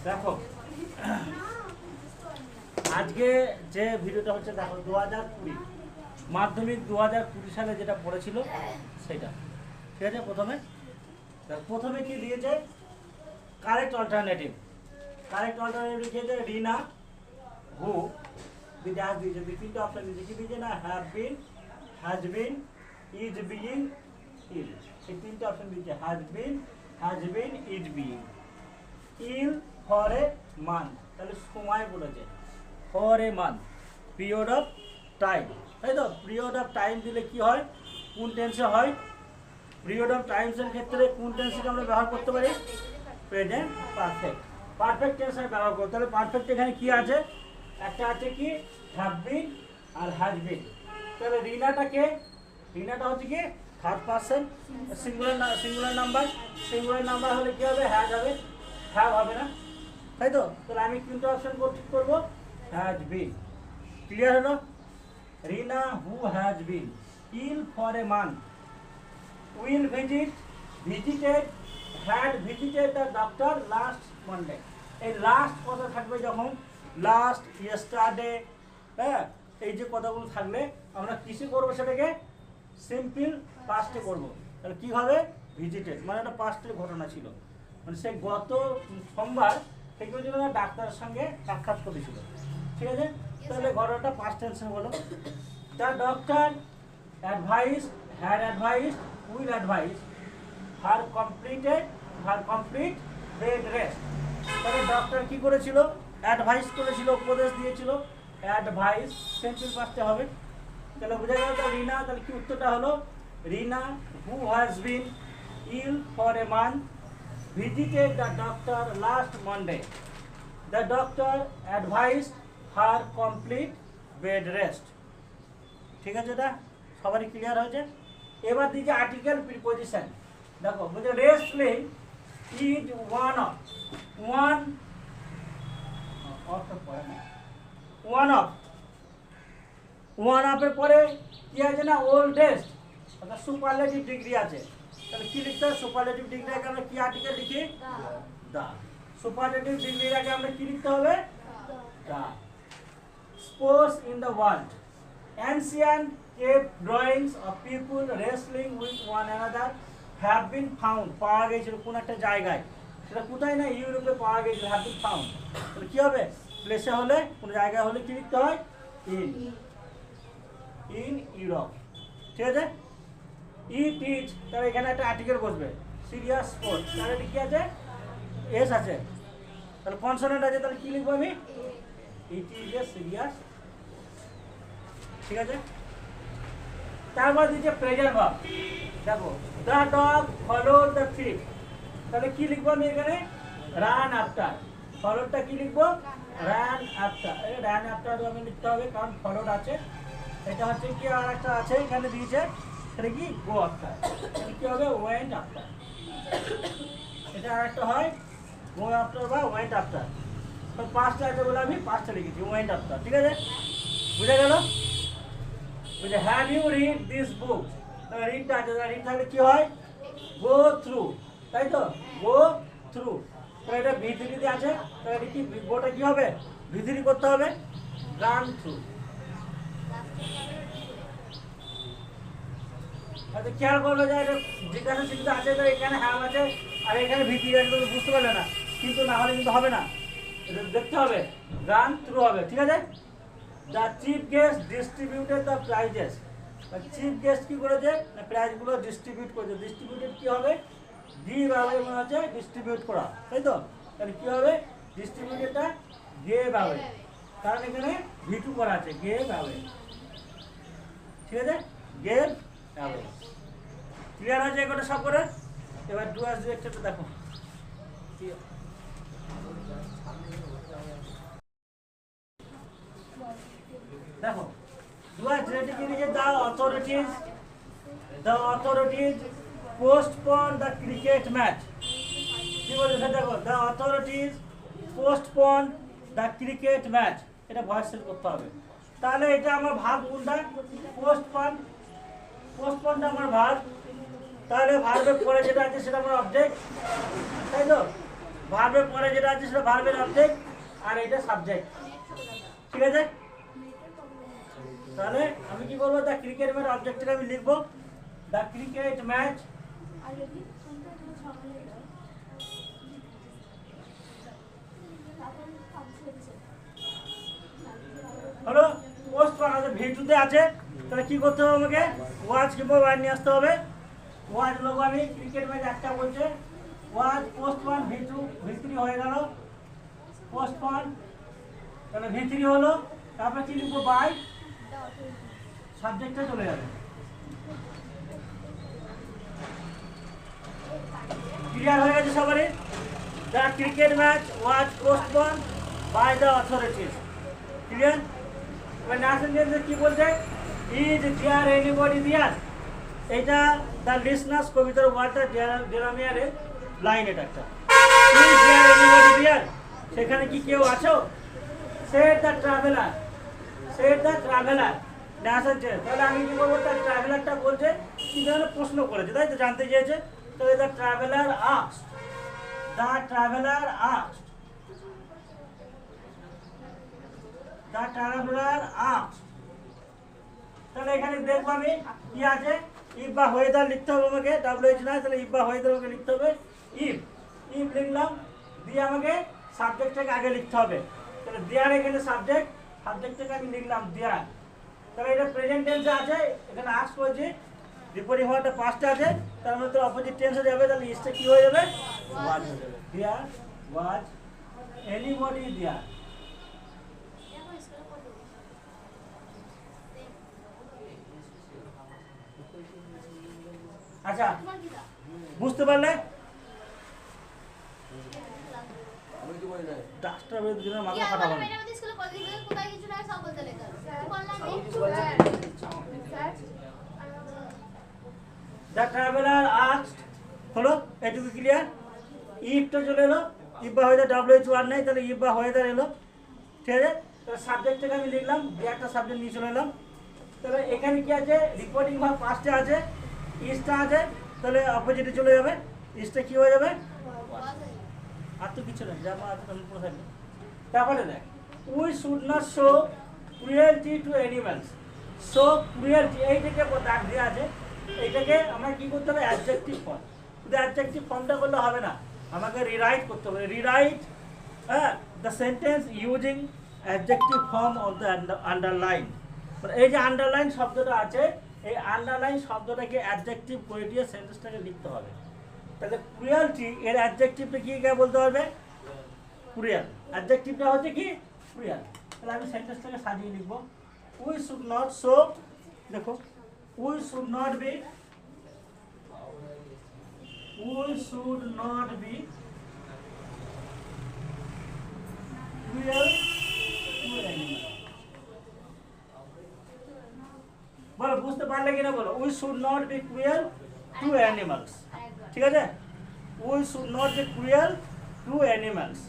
দেখো আজকে যে ভিডিওটা হচ্ছে, দেখো 2020 মাধ্যমিক 2020 সালে যেটা পড়েছিল সেটা, ঠিক আছে। প্রথমে কি দিয়েছে? কারেক্ট অল্টারনেটিভ দিয়েছে রিনা, হু, ড্যাশ দিয়েছে, তিনটা অপশন দিয়েছে। কি দিয়েছে না? Have been, has been, is being, ill, এই তিনটা অপশন দিয়েছে। Has been, is being. Ill for a month, তাহলে সময় বলেছে। For a month, period of time, তাই তো? পিরিয়ড অফ টাইম দিলে কি হয়? কোন টেন্সে হয়? পিরিয়ড অফ টাইমসের ক্ষেত্রে কোন টেন্সকে আমরা ব্যবহার করতে পারি? Present perfect. পারফেক্ট টেন্সে ব্যবহার করতে। তাহলে পারফেক্ট এখানে কি আছে? একটা আছে কি have been R has been. তাহলে রিনাটা হচ্ছে কি থার্ড পারসন সিঙ্গুলার নাম্বার হলে কি হবে? হ্যাজ হবে, হ্যাভ হবে না, তাই তো? তাহলে আমি কিন্তু অপশন ঠিক করবো হ্যাজ বিন। ক্লিয়ার হলো? Rina who has been ill for a month, will visited, had visited the doctor last Monday. এই লাস্ট কথা থাকবে যখন, লাস্ট, ইয়েস্টারডে, হ্যাঁ, এই যে কথাগুলো থাকলে আমরা কিসে করবো? সেটাকে সিম্পল পাস্টে করবো। তাহলে কী হবে? ভিজিটেড মানে একটা পাস্টের ঘটনা ছিল, মানে সে গত সোমবার থেকে ডাক্তারের সঙ্গে সাক্ষাৎ করেছিল, ঠিক আছে? তাহলে ঘটনাটা পাস্ট টেন্সে হলো। The doctor had advice, will advice her complete bed rest. তাহলে ডক্টর কি করেছিল? অ্যাডভাইস করেছিল, উপদেশ দিয়েছিল। অ্যাডভাইস সিম্পল পাস্টে হবে। তাহলে বোঝা গেল তো রিনা, তাহলে কি উত্তরটা হলো? Rina who has been ill for a month visited the doctor last Monday. The doctor advised her complete bed rest. ঠিক আছে? এটা সবারই ক্লিয়ার হয়েছে? এবার দিকে আর্টিকেল প্রিপোজিশন। দেখো বলছে রেস্টলিং ইজ ওয়ান অফ এর পরে কি আছে না? ওল্ডেস্ট, অর্থাৎ সুপারলেটিভ ডিগ্রি আছে। তাহলে কি লিখতে হবে? সুপারলেটিভ ডিগ্রি আগে আমরা কি আর্টিকেল লিখি? দা। সুপারলেটিভ ডিগ্রির আগে আমরা কি লিখতে হবে? দা। Sports in the world, ancient cave drawings of people wrestling with one another have been found, পাওয়া গেছিল কোন একটা জায়গায়। সেটা কোথায়? না ইউরোপে পাওয়া গেছিল, হ্যাভ বিন ফাউন্ড। তাহলে কি হবে? প্লেসে হলে, কোন জায়গায় হলে কি লিখতে হয়? ইন ইউরোপ, ঠিক আছে? ইট ইজ, তাহলে এখানে একটা আর্টিকেল বসবে। সিরিয়াস স্পোর্ট, তাহলে কি আছে? এস আছে, তাহলে কনসোনেন্ট আছে, তাহলে কি লিখবো আমি? ইট ইজ এ সিরিয়াস, ঠিক আছে? তারপর দিচ্ছে প্রেজেন্ট ভার্ব। দেখো the dog followed the thief, তাহলে কি লিখবো আমি এখানে? Run after. ফলোডটা কি লিখবো? Run after. রান আফটার আমি লিখতে হবে, কারণ ফলোড আছে। এটা হচ্ছে কি আর একটা আছে এখানে দিয়েছে, সেটা কি? গো আফটার। কি হবে? Went after. এটা আর একটা হয় গো আফটার বা ওয়েন্ট আফটার। তো পাঁচটা আছে বলে আমি পাঁচটা লিখেছি, ওয়েন্ট আফটার, ঠিক আছে? বুঝে গেল? বুঝে have you read this book, তাহলে রিডটা আছে, রিড থাকলে কি হয়? গো থ্রু, তাই তো? Go through. তাহলে এটা ভিতরিতে আছে, তাহলে এটা কি? গোটা কি হবে? ভিতরি করতে হবে, রান থ্রু। আচ্ছা খেয়াল করলো যে এটা জিজ্ঞাসা চিন্তা আছে, তো এখানে হ্যাভ আছে আর এখানে ভিত্তি আছে, তো বুঝতে পারলে না, কিন্তু না হলে কিন্তু হবে না, এটা দেখতে হবে, রান থ্রু হবে, ঠিক আছে? The chief guest distributed the prices, chief guest কি করেছে? না প্রাইজগুলো ডিস্ট্রিবিউট করেছে। ডিস্ট্রিবিউটেড কি হবে? গিভ অ্যাওয়ে মনে হচ্ছে ডিস্ট্রিবিউট করা, তাই তো? তাহলে কি হবে? ডিস্ট্রিবিউটেডটা গেভ অ্যাওয়ে, কারণ এখানে ভিটু করা আছে, গেভ অ্যাওয়ে, ঠিক আছে? Gave away. ক্লিয়ার হয়েছে এগুলো সব করে? এবার ডুয়ার্স ডিরেক্টরটা দেখো। দেখো ডুয়ার্স ডিরেক্টর কি লিখে? The authorities postpone the cricket match. কি বলেছে? দেখো the authorities postpone the cricket match, এটা ভয়েস সেট করতে হবে। তাহলে এটা আমার ভাব কোনটা? পোস্টপোন, পোস্টপনটা আমার ভার্ব, তাহলে ভার্বের পরে যেটা আছে সেটা আমার অবজেক্ট, তাই তো? ভার্বের পরে যেটা আছে সেটা ভার্বের অবজেক্ট, আর এটা সাবজেক্ট, ঠিক আছে? তাহলে আমি কি করবো, দ্য ক্রিকেট ম্যাচ অবজেক্টটা আমি লিখবো, দ্য ক্রিকেট ম্যাচ হলো পোস্টপন আছে, ভিটুতে আছে, তাহলে কি করতে হবে আমাকে, ওয়াচ কিংবা ওয়ার নিয়ে আসতে হবে। ওয়াচ লোক আমি ক্রিকেট ম্যাচ একটা বলছে, ওয়াচ পোস্টপন ভিটু হয়ে গেল পোস্টপন, তাহলে ভিতরি হলো, তারপরে কি লিখবো, বাই, সাবজেক্টটা চলে যাবে। ক্লিয়ার হয়ে গেছে সবারই? The cricket match was postpone by the authorities. Clear? এবার ন্যাশনাল টেন্সে কি বলছে, ইজ দেয়ার এনিবডি দেয়ার, এটা দ্য লিসনার্স কবিতার ওয়ার্ডটা জেরামিয়ারের লাইন, এটা একটা ইজ দেয়ার এনিবডি দেয়ার, সেখানে কি কেউ আছো? Said the traveller, said the traveller national tense. তাহলে আমি কি বলবো, তার ট্রাভেলারটা বলছে কি ধরনের প্রশ্ন করেছে, তাই তো, জানতে চেয়েছে। তাহলে the traveller asked, the traveller asked, the traveller asked. তাহলে এখানে দেখবো আমি কি আছে, ইফ বা ওয়েদার লিখতে হবে আমাকে, WH না, তাহলে ইফ বা ওয়েদার আমাকে লিখতে হবে, ইফ, ইফ লিখলাম, দিয়ে আমাকে সাবজেক্টটাকে আগে লিখতে হবে, তাহলে দেয়ার এখানে সাবজেক্ট, সাবজেক্টটাকে আমি লিখলাম দেয়ার। তাহলে এটা প্রেজেন্ট টেন্সে আছে, এখানে আস্ক করেছি, বিপরীত হওয়াটা পাস্টে আছে, তার মানে তো অপোজিট টেন্সে যাবে, তাহলে ইসটা কি হয়ে যাবে, ওয়াজ হয়ে যাবে। দেয়ার ওয়াজ এনিবডি দেয়ার। আচ্ছা, বুঝতে পারলে? ডাক্তার বের মাথা ফাটাবো না। দ্য ট্রাভেলার আস্কড হলো, এটুকু ক্লিয়ার। ইফটা চলে এলো, ইফ বা ওয়েদার, WH ওয়ার্ড নাই, তাহলে ইফ বা ওয়েদার এলো, ঠিক আছে? তাহলে সাবজেক্টটাকে আমি লিখলাম, দিয়ে একটা সাবজেক্ট নিয়ে চলে এলাম। তাহলে এখানে কি আছে, রিপোর্টিং ভার্ব পাস্টে আছে, ইসটা আছে, তাহলে অপোজিটে চলে যাবে, ইসটা কি হয়ে যাবে, আর তো কিছু নেই, যা আছে তেমন পুরো থাকবে। তারপরে দেখ, we should not show cruelty to animals, show cruelty, এইটাকে দাগ দেওয়া আছে, এইটাকে আমরা কি করতে হবে, অ্যাডজেক্টিভ ফর্ম। শুধু অ্যাডজেক্টিভ ফর্মটা করলে হবে না, আমাকে রিরাইট করতে হবে, rewrite the sentence using adjective form of the underline. এই যে আন্ডারলাইন শব্দটা আছে, এই আন্ডারলাইন শব্দটাকে অ্যাডজেক্টিভ করে দিয়ে সেন্টেন্সটাকে লিখতে হবে। তাহলে ক্রুয়েলটি এর অ্যাডজেক্টিভটা কি বলতে হবে, ক্রুয়েল, অ্যাডজেক্টিভটা হচ্ছে কি, ক্রুয়েল। তাহলে আমি সেন্টেন্সটাকে সাজিয়ে লিখব, উই শুড নট শো, দেখো, we should not be, we should not be cruel to animal. বলো, বুঝতে পারলে কিনা বলো, we should not be cruel to animals, ঠিক আছে? We should not be cruel to animals.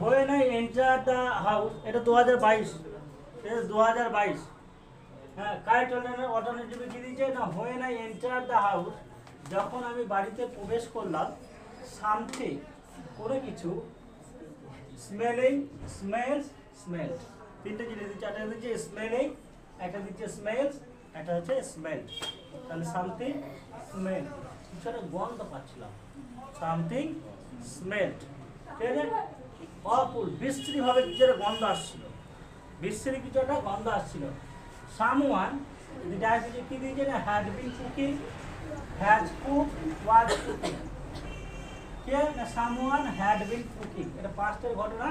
হয়ে নাই এন্টার দ্য হাউস, এটা 2022, এটা 2022। হ্যাঁ, কারেক্ট অল্টারনেটিভে কি দিয়েছে না, হয়ে নাই এন্টার দ্য হাউস, যখন আমি বাড়িতে প্রবেশ করলাম, সামথিং কোনো কিছু, স্মেলিং, স্মেলস, স্মেল, তিনটে জিনিস দিচ্ছে, একটা দিচ্ছে স্মেলিং, একটা দিচ্ছে স্মেলস, একটা হচ্ছে স্মেল। তাহলে সামথিং স্মেল, কিছু একটা গন্ধ পাচ্ছিলাম, সামথিং স্মেল, ঠিক আছে? অপুল, বিশ্রী ভাবে কিছু একটা গন্ধ আসছিল, বিশ্রী কিছু একটা গন্ধ আসছিল। সামওয়ান, ডায়াবেটিস কি দিয়েছে না, had been cooking, has cook, was cooking, কে না, সামওয়ান হ্যাড বিন কুকিং, এটা পাস্টের ঘটনা,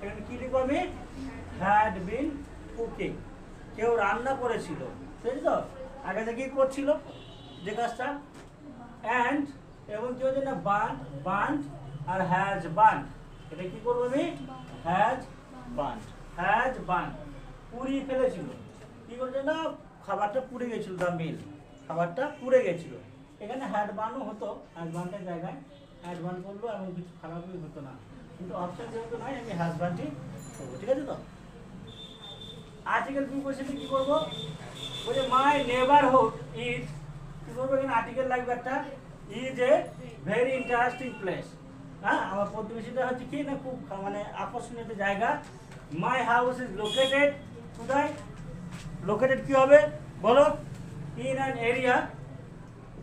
এখানে কি লিখবো আমি, হ্যাড বিন কুকিং, কেউ রান্না করেছিল, ঠিক আছে তো, আগে থেকেই করছিল যে কাজটা। অ্যান্ড এবং কি হচ্ছে না, বার্ন, বার্ন আর হ্যাজ বার্ন, এটা কি করবো আমি, হ্যাজ বার্ন, হ্যাজ বার্ন, পুড়িয়ে ফেলেছিল, কি করছে না, খাবারটা পুড়ে গেছিল, দ্য মিল, খাবারটা পুড়ে গেছিলো। এখানে হ্যাড বার্নও হতো, হ্যাড বার্নের জায়গায় হ্যাড বার্ন করলেও এমন কিছু খারাপই হতো না, কিন্তু অপশন যেহেতু নয় আমি হ্যাড বার্নটি করবো। ঠিক আছে তো? আর্টিকেল প্রিপোজিশনে কি করবো? বলে মাই নেবারহুড ইজ, কি করবো এখানে আর্টিকেল লাগবে একটা, is a very interesting place. হ্যাঁ, আমার প্রতিবেশীটা হচ্ছে কি না খুব মানে আকর্ষণীয় একটা জায়গা। মাই হাউস ইজ লোকেটেড, কোথায় লোকেটেড কি হবে বলো? ইন অ্যান এরিয়া,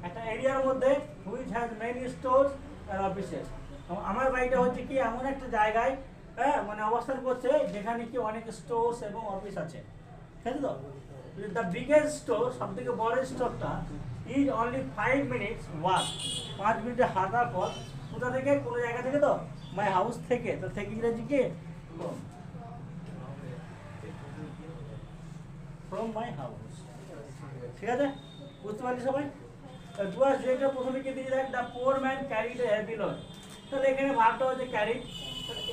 একটা এরিয়ার মধ্যে which has many stores and offices. আমার বাড়িটা হচ্ছে কি এমন একটা জায়গায়, হ্যাঁ, মানে অবস্থান করছে যেখানে কি অনেক স্টোরস এবং অফিস আছে। ঠিক আছে তো? দ্য বিগেস্ট স্টোর, সব থেকে বড় স্টোরটা, ইজ অনলি 5 মিনিটস ওয়াক, 5 মিনিটে হাঁটার পর। কোথা থেকে? কোনো জায়গা থেকে তো, মাই হাউস থেকে। তো থেকে ইংরেজি কি? From my house. ঠিক আছে, বুঝতে পারলি সবাই? ডুয়ার্স যেটা প্রথমে কি দিয়ে দেখ, the poor man carried a heavy load. তাহলে এখানে ভাবটা হচ্ছে ক্যারিড,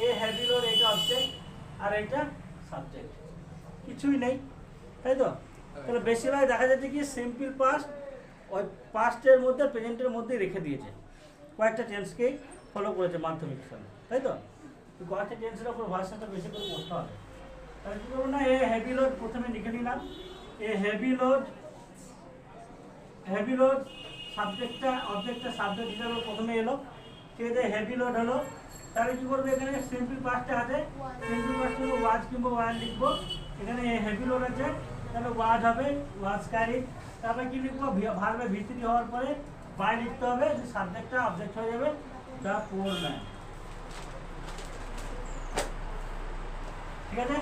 এ হেভি লোড এটা অবজেক্ট আর এটা সাবজেক্ট, কিছুই নেই, তাই তো? তাহলে বেশিরভাগ দেখা যাচ্ছে কি সিম্পল পাস্ট ওই পাস্টের মধ্যে প্রেজেন্টের মধ্যে রেখে দিয়েছে, কয়েকটা টেন্সকেই ফলো করেছে মাধ্যমিক সালে, তাই তো? কয়েকটা টেন্সের ওপর ভাষাটা বেশি করে পড়তে হবে। তাহলে কী করবো না, এ হেভি লোড প্রথমে লিখে নিলাম, a heavy load, heavy load সাবজেক্টটা অবজেক্টটা সাবজেক্ট হিসাবে প্রথমে এলো। ঠিক আছে, হেভি লোড হলো। তাহলে কী করবো এখানে সিম্পল পাস্টে আছে, সিম্পল পাস্টে ওয়াজ কিংবা ওয়ার লিখবো। এখানে হেভি লোড আছে, তাহলে ওয়াজ হবে, ওয়াজ ক্যারিড। তারপরে কী লিখবো? ভার্বের ভিতরি হওয়ার পরে বাই লিখতে হবে, যে সাবজেক্টটা অবজেক্ট হয়ে যাবে দ্য পোর ম্যান। ঠিক আছে,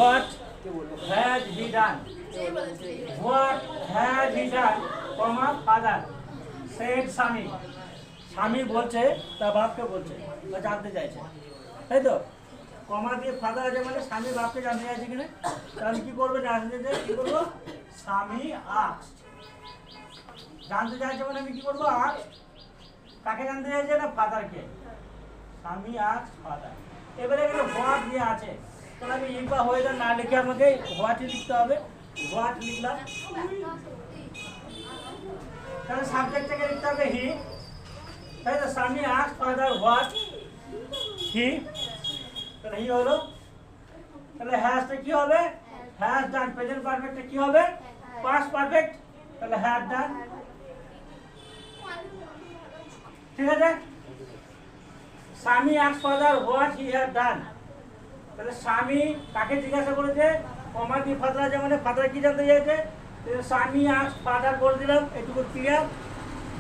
What had he done? What had he done? Comma father said স্বামী। স্বামী বলছে তার বাপকে বলছে বা জানতে চাইছে, তাই তো? কমা দিয়ে ফাদার আছে মানে স্বামী বাপকে জানতে চাইছে কিনা। তাহলে কি করবে? জানতে চাই কি করবো? স্বামী আস্কড। জানতে চাইছে মানে আমি কি করবো? আস্কড। কাকে জানতে চাইছে? না ফাদারকে। স্বামী আস্কড ফাদার। এবারে এখানে হোয়াট দিয়ে আছে, তাহলে আমি ইফ বা ওয়েদার না লিখে আমাকে হোয়াটই লিখতে হবে। হোয়াট লিখলাম, তাহলে সাবজেক্টটাকে লিখতে হবে হি, তাই তো? স্বামী আস্কড ফাদার হোয়াট হি, তাহলে হি হলো। তাহলে হ্যাজটা কি হবে? Has done. প্রেজেন্ট পারফেক্টটা কি হবে? পাস্ট পারফেক্ট, তাহলে হ্যাড ডান। ঠিক আছে, স্বামী asked father what he had done. তাহলে স্বামী কাকে জিজ্ঞাসা করেছে? কমা দিয়ে ফাদার আছে মানে ফাদার কি জানতে চাইছে? স্বামী আস্কড ফাদার বলে দিলাম, এটুকু ক্লিয়ার।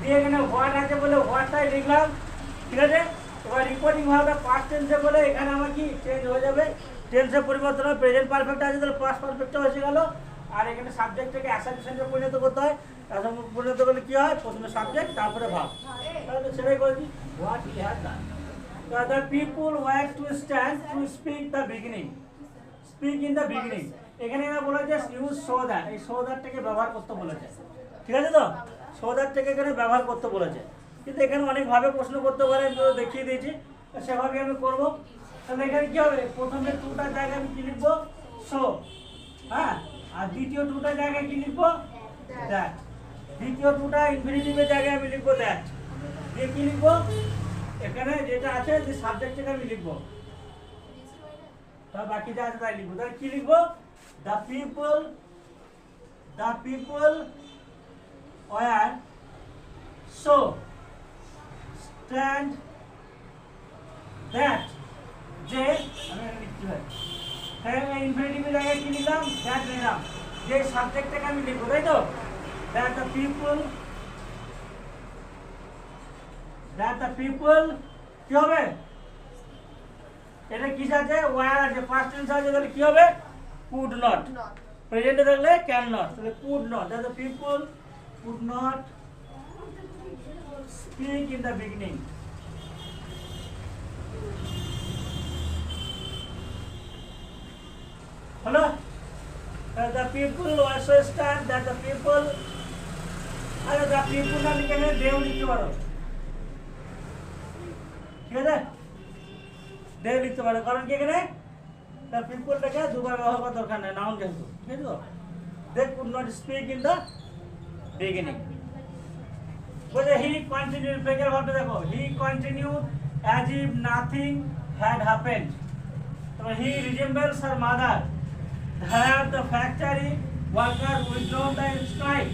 দিয়ে এখানে হোয়াট আছে বলে হোয়াটটাই লিখলাম। ঠিক আছে, এবার রিপোর্টিং হবে পাস্ট টেন্সে বলে এখানে আমার কি চেঞ্জ হয়ে যাবে, টেন্সের পরিবর্তন হবে। প্রেজেন্ট পারফেক্ট আছে তাহলে পাস্ট পারফেক্টটা হয়ে গেল। আর এখানে সাবজেক্টটাকে অ্যাসাইনমেন্টে পরিণত করতে হয়। অ্যাসাইনমেন্টে পরিণত করলে কি হয়? প্রথমে সাবজেক্ট তারপরে ভাব। তাহলে সেটাই করে দিই, what he had done. The people were to stand to speak the beginning. Speak in the beginning. এখানে এরা বলেছে ইউজ সো দ্যাট, এই সো দ্যাটটাকে ব্যবহার করতে বলেছে। ঠিক আছে তো? সো দ্যাটটাকে এখানে ব্যবহার করতে বলেছে, কিন্তু এখানে অনেকভাবে প্রশ্ন করতে পারে, আমি দেখিয়ে দিয়েছি, সেভাবে আমি করবো। তাহলে এখানে কি হবে? প্রথমে টুটার জায়গায় আমি কি লিখবো? সো, হ্যাঁ, আর দ্বিতীয় টুটার জায়গায় কি লিখবো? দ্যাট। দ্বিতীয় টুটা ইনফিনিটিভের জায়গায় আমি লিখবো দ্যাট। দিয়ে কি লিখবো? এখানে যেটা আছে যে সাবজেক্টটাকে আমি লিখবো, তার বাকি যা আছে তাই লিখবো। তাহলে কি লিখবো? The people were so stand that, যে আমি এখানে লিখতে হয়, হ্যাঁ ইনফিনিটিভের জায়গায় কি লিখলাম? দ্যাট লিখলাম। যে সাবজেক্টটাকে আমি লিখবো, তাই তো? দ্যাট দ্য পিপল কি হবে? এটা কি আছে? ওয়্যার আছে, পাস্ট টেন্স আছে, তাহলে কি হবে? Could not. প্রেজেন্টে থাকলে ক্যান নট, তাহলে could not. That the people could not speak in the beginning. হলো? The people also stand, that the people, আরে দ্য পিপল না লিখে দেও লিখতে পারো। লিখতে পারে, কারণ কি এখানে তার পিপলটাকে দুবার ব্যবহার করার দরকার নেই, নাউন যেহেতু, ঠিক আছে? They could not speak in the beginning. বলে হি কন্টিনিউড, প্রেজেন্ট ভার্বটা দেখো, he continued as if nothing had happened. তো he resembles her mother, have the factory worker withdrawn the strike.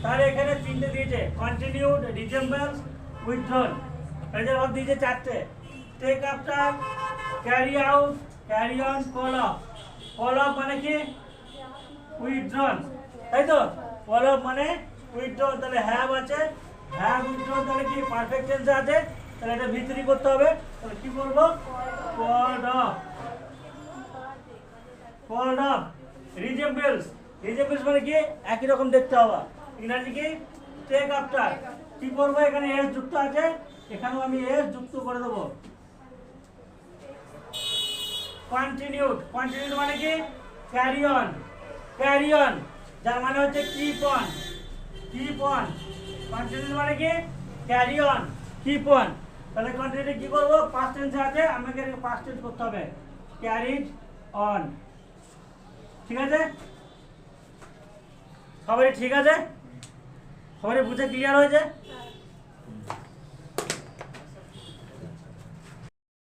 তাহলে এখানে তিনটে দিয়েছে, continued, resembles, withdrawn. Present verb দিয়েছে চারটে, take after, carry out, carry on, call off. Call off মানে কি? Withdrawn, তাই তো? কল অফ মানে উইথড্রন। তাহলে হ্যাভ আছে, হ্যাভ উইথড্রন, তাহলে কি পারফেক্ট টেন্সে আছে, তাহলে এটা ভিতরি করতে হবে। তাহলে কি বলবো? Called off, called off. Resembles, resembles মানে কি? একই রকম দেখতে হবে। ইংরেজি কি? Take after. কি করবো? এখানে এস যুক্ত আছে, এখানেও আমি এস যুক্ত করে দেবো। কন্টিনিউড, কন্টিনিউড মানে কি? ক্যারি অন, ক্যারি অন, যার মানে হচ্ছে keep on, keep on. Continued মানে কি? Carry on, keep on. তাহলে কন্টিনিউড কি করবো? পাস্ট টেন্সে আছে, আমাকে পাস্ট টেন্স করতে হবে, ক্যারিড অন। ঠিক আছে? সবাই ঠিক আছে? সবাই বুঝে ক্লিয়ার হয়েছে?